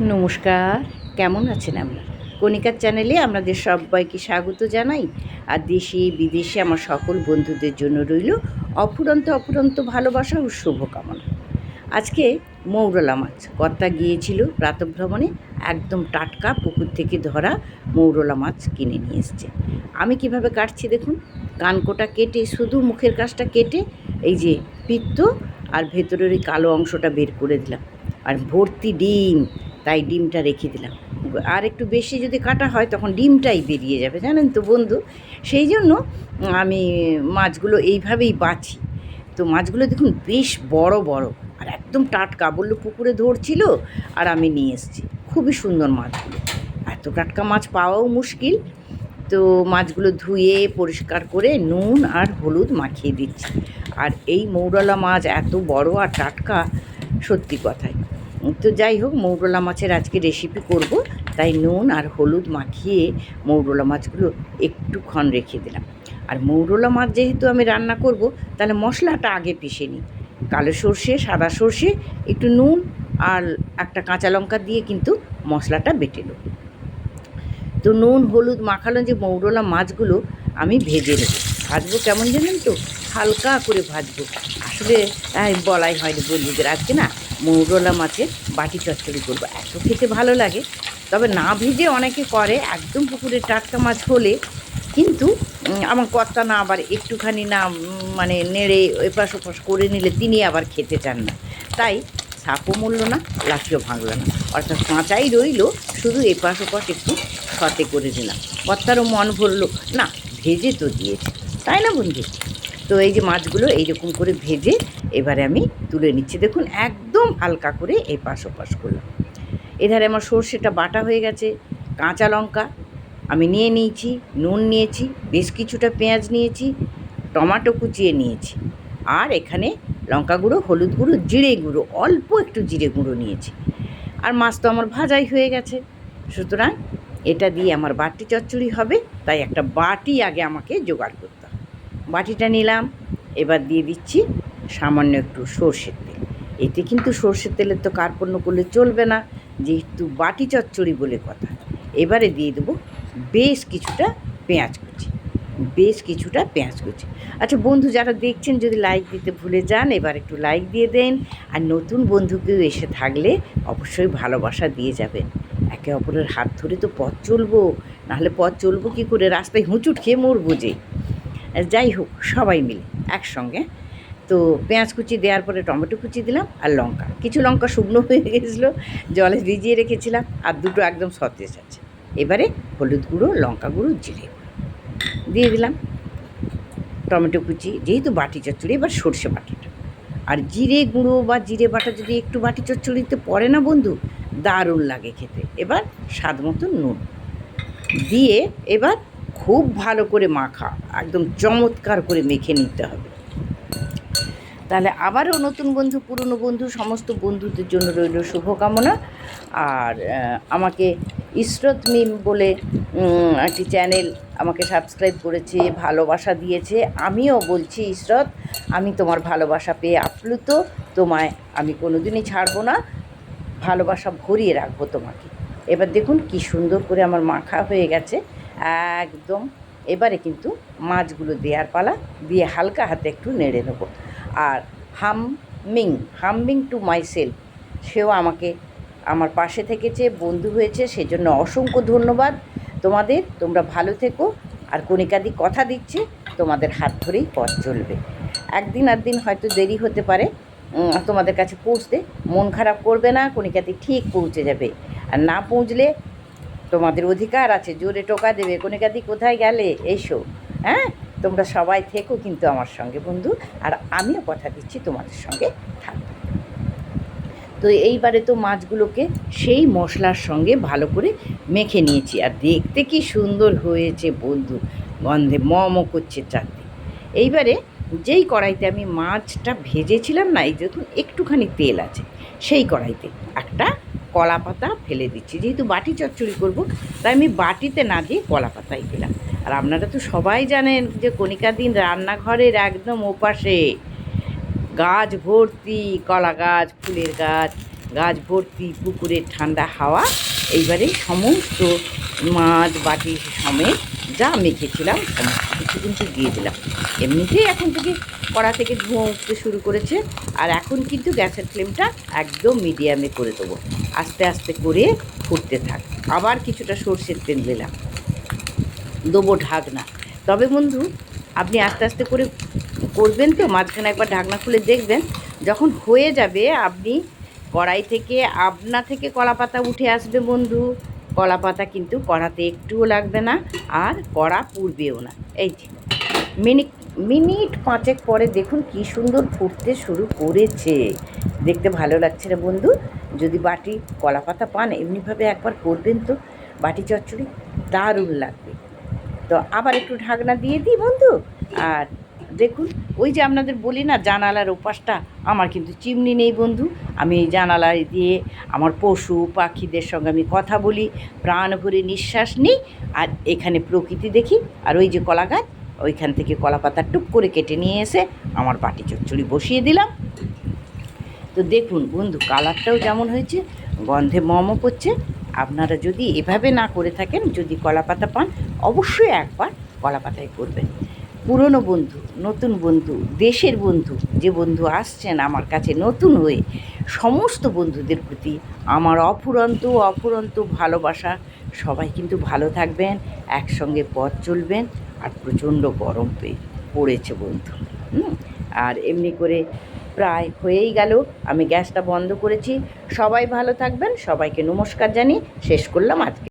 নমস্কার, কেমন আছেন আপনারা? কণিকার চ্যানেলে আপনাদের সবাইকে স্বাগত জানাই। আর দেশে বিদেশে আমার সকল বন্ধুদের জন্য রইল অফুরন্ত অফুরন্ত ভালোবাসা ও শুভকামনা। আজকে মৌরলা মাছ কর্তা গিয়েছিল প্রাতঃভ্রমণে, একদম টাটকা পুকুর থেকে ধরা মৌরলা মাছ কিনে নিয়ে এসছে। আমি কিভাবে কাটছি দেখুন, কানকোটা কেটে শুধু মুখের কাছটা কেটে এই যে পিত্ত আর ভেতরের ওই কালো অংশটা বের করে দিলাম। আর ভর্তি ডিম, তাই ডিমটা রেখে দিলাম। আর একটু বেশি যদি কাটা হয় তখন ডিমটাই বেরিয়ে যাবে, জানেন তো বন্ধু। সেই জন্য আমি মাছগুলো এইভাবেই বাছি। তো মাছগুলো দেখুন বেশ বড় বড় আর একদম টাটকা, বললো পুকুরে ধরছিল আর আমি নিয়ে এসেছি। খুবই সুন্দর মাছগুলো, এত টাটকা মাছ পাওয়াও মুশকিল। তো মাছগুলো ধুয়ে পরিষ্কার করে নুন আর হলুদ মাখিয়ে দিচ্ছি। আর এই মৌরলা মাছ এত বড় আর টাটকা, সত্যি কথাই। তো যাই হোক, মৌরলা মাছের আজকে রেসিপি করব, তাই নুন আর হলুদ মাখিয়ে মৌরলা মাছগুলো একটুক্ষণ রেখে দিলাম। আর মৌরলা মাছ যেহেতু আমি রান্না করব, তাহলে মশলাটা আগে পিষে নিই। কালো সর্ষে, সাদা সর্ষে, একটু নুন আর একটা কাঁচা লঙ্কা দিয়ে কিন্তু মশলাটা বেটে নেব। তো নুন হলুদ মাখানো যে মৌরলা মাছগুলো আমি ভেজে নেব। ভাজবো কেমন জানেন তো, হালকা করে ভাজবো। আসলে বলাই হয়নি বন্ধুদের, আজকে না মৌরলা মাছের বাটি চচ্চড়ি করবো, এত খেতে ভালো লাগে। তবে না ভেজে অনেকে করে, একদম পুকুরের টাটকা মাছ হলে। কিন্তু আমার কর্তা না আবার একটুখানি না মানে নেড়ে এপাশ ওপাশ করে নিলে তিনি আবার খেতে চান না। তাই সাপও মরল না, লাঠিও ভাঙল না, অর্থাৎ কাঁচাই রইল, শুধু এপাশ ওপাশ একটু সতে করে দিলাম। কর্তারও মন ভরল, না ভেজে তো দিয়েছে, তাই না বন্ধু। তো এই যে মাছগুলো এইরকম করে ভেজে এবারে আমি তুলে নিচ্ছি। দেখুন একদম হালকা করে এপাশ ওপাশ করলাম। এধারে আমার সর্ষেটা বাটা হয়ে গেছে, কাঁচা লঙ্কা আমি নিয়ে নিয়েছি, নুন নিয়েছি, বেশ কিছুটা পেঁয়াজ নিয়েছি, টমাটো কুচিয়ে নিয়েছি, আর এখানে লঙ্কা গুঁড়ো, হলুদ গুঁড়ো, জিরে গুঁড়ো, অল্প একটু জিরে গুঁড়ো নিয়েছি। আর মাছ তো আমার ভাজাই হয়ে গেছে, সুতরাং এটা দিয়ে আমার বাটি চচ্চড়ি হবে। তাই একটা বাটি আগে আমাকে জোগাড় করতে হবে। বাটিটা নিলাম, এবার দিয়ে দিচ্ছি সামান্য একটু সর্ষের তেল। এতে কিন্তু সর্ষের তেলের তো কার্পণ্য করলে চলবে না, যেহেতু বাটি চচ্চড়ি বলে কথা। এবারে দিয়ে দেবো বেশ কিছুটা পেঁয়াজ কুচি, বেশ কিছুটা পেঁয়াজ কুচি। আচ্ছা বন্ধু, যারা দেখছেন যদি লাইক দিতে ভুলে যান, এবার একটু লাইক দিয়ে দেন। আর নতুন বন্ধু কেউ এসে থাকলে অবশ্যই ভালোবাসা দিয়ে যাবেন। একে অপরের হাত ধরে তো পথ চলবো, নাহলে পথ চলবো কী করে, রাস্তায় হুঁচুট খেয়ে মরবো যে। যাই হোক, সবাই মিলে একসঙ্গে। তো পেঁয়াজ কুচি দেওয়ার পরে টমেটো কুচি দিলাম, আর লঙ্কা, কিছু লঙ্কা শুকনো হয়ে গেছিলো, জলে ভিজিয়ে রেখেছিলাম, আর দুটো একদম সতেজ আছে। এবারে হলুদ গুঁড়ো, লঙ্কা গুঁড়ো, জিরে দিয়ে দিলাম, টমেটো কুচি, যেহেতু বাটি চচ্চড়ি, এবার সর্ষে বাটাটা। আর জিরে গুঁড়ো বা জিরে বাটা যদি একটু বাটি চচ্চড়িতে পড়ে না বন্ধু, দারুণ লাগে খেতে। এবার স্বাদ মতো নুন দিয়ে এবার খুব ভালো করে মাখা, একদম চমৎকার করে মেখে নিতে হবে। তাহলে আবারও নতুন বন্ধু, পুরনো বন্ধু, সমস্ত বন্ধুদের জন্য রইল শুভকামনা। আর আমাকে ইসরত মিম বলে একটি চ্যানেল আমাকে সাবস্ক্রাইব করেছে, ভালোবাসা দিয়েছে। আমিও বলছি ইসরত, আমি তোমার ভালোবাসা পেয়ে আপ্লুত, তোমায় আমি কোনোদিনই ছাড়বো না, ভালোবাসা ভরিয়ে রাখবো তোমাকে। এবার দেখুন কি সুন্দর করে আমার মাখা হয়ে গেছে একদম। এবারে কিন্তু মাছগুলো দেওয়ার পালা, দিয়ে হালকা হাতে একটু নেড়ে নেবো। আর হামিং টু মাই সেলফ, সেও আমাকে আমার পাশে থেকেছে, বন্ধু হয়েছে, সেজন্য অসংখ্য ধন্যবাদ তোমাদের। তোমরা ভালো থেকো। আর কণিকাদি কথা দিচ্ছে, তোমাদের হাত ধরেই পথ চলবে। একদিন আধদিন হয়তো দেরি হতে পারে তোমাদের কাছে পৌঁছতে, মন খারাপ করবে না, কণিকাদি ঠিক পৌঁছে যাবে। আর না পৌঁছলে তোমাদের অধিকার আছে, জোরে টোকা দেবে, কণিকাদি কোথায় গেলে, এসো। হ্যাঁ, তোমরা সবাই থেকো কিন্তু আমার সঙ্গে বন্ধু, আর আমিও কথা দিচ্ছি তোমাদের সঙ্গে থাকবো। তো এইবারে তো মাছগুলোকে সেই মশলার সঙ্গে ভালো করে মেখে নিয়েছি, আর দেখতে কি সুন্দর হয়েছে বন্ধু, গন্ধে ম করছে চারদিক। এইবারে যেই কড়াইতে আমি মাছটা ভেজেছিলাম না, এই দেখুন একটুখানি তেল আছে, সেই কড়াইতে একটা কলা পাতা ফেলে দিচ্ছি। যেহেতু বাটি চচ্চড়ি করবো, তাই আমি বাটিতে না দিয়ে কলা পাতাই দিলাম। আর আপনারা তো সবাই জানেন যে কণিকাদিন রান্নাঘরের একদম ওপাশে গাছ ভর্তি কলা গাছ, ফুলের গাছ, গাছ ভর্তি, পুকুরের ঠান্ডা হাওয়া। এইবারে সমস্ত মাছ বাটি সমেত যা মেখেছিলাম সমস্ত কিছু কিন্তু দিয়ে দিলাম। এমনিতেই এখন থেকে কড়া থেকে ধোঁয়া উঠতে শুরু করেছে। আর এখন কিন্তু গ্যাসের ফ্লেমটা একদম মিডিয়ামে করে দেবো, আস্তে আস্তে করে ফুটতে থাক। আবার কিছুটা সর্ষের তেল দিলাম, দেবো ঢাকনা। তবে বন্ধু, আপনি আস্তে আস্তে করে করবেন তো, মাঝখানে একবার ঢাকনা খুলে দেখবেন। যখন হয়ে যাবে আপনি কড়াই থেকে আপনা থেকে কলা পাতা উঠে আসবে বন্ধু। কলা পাতা কিন্তু কড়াতে একটুও লাগবে না, আর কড়া পুড়বেও না। এই যে মিনিট মিনিট 5 পরে দেখুন কি সুন্দর ফুটতে শুরু করেছে। দেখতে ভালো লাগছে না বন্ধু? যদি বাটি কলা পাতা পান এমনিভাবে একবার করবেন তো, বাটি চচ্চড়ি দারুণ লাগবে। তো আবার একটু ঢাকনা দিয়ে দিই বন্ধু। আর দেখুন, ওই যে আপনাদের বলি না, জানালার ওপাশটা আমার কিন্তু চিমনি নেই বন্ধু। আমি এই জানালায় দিয়ে আমার পশু পাখিদের সঙ্গে আমি কথা বলি, প্রাণ ভরে নিঃশ্বাস নিই, আর এখানে প্রকৃতি দেখি। আর ওই যে কলা গাছ, ওইখান থেকে কলা পাতা টুক করে কেটে নিয়ে এসে আমার বাটি চচ্চড়ি বসিয়ে দিলাম। তো দেখুন বন্ধু, কালারটাও যেমন হয়েছে, গন্ধে মমও করছে। আপনারা যদি এভাবে না করে থাকেন, যদি কলা পাতা পান, অবশ্যই একবার কলা পাতায় করবেন। পুরনো বন্ধু, নতুন বন্ধু, দেশের বন্ধু, যে বন্ধু আসছেন আমার কাছে নতুন হয়ে, সমস্ত বন্ধুদের প্রতি আমার অফুরন্ত অফুরন্ত ভালোবাসা। সবাই কিন্তু ভালো থাকবেন, একসঙ্গে পথ চলবেন। আর প্রচণ্ড গরম পড়েছে বন্ধু। আর এমনি করে প্রায় হয়েই গেল, আমি গ্যাসটা বন্ধ করেছি। সবাই ভালো থাকবেন, সবাইকে নমস্কার জানিয়ে শেষ করলাম আজকে।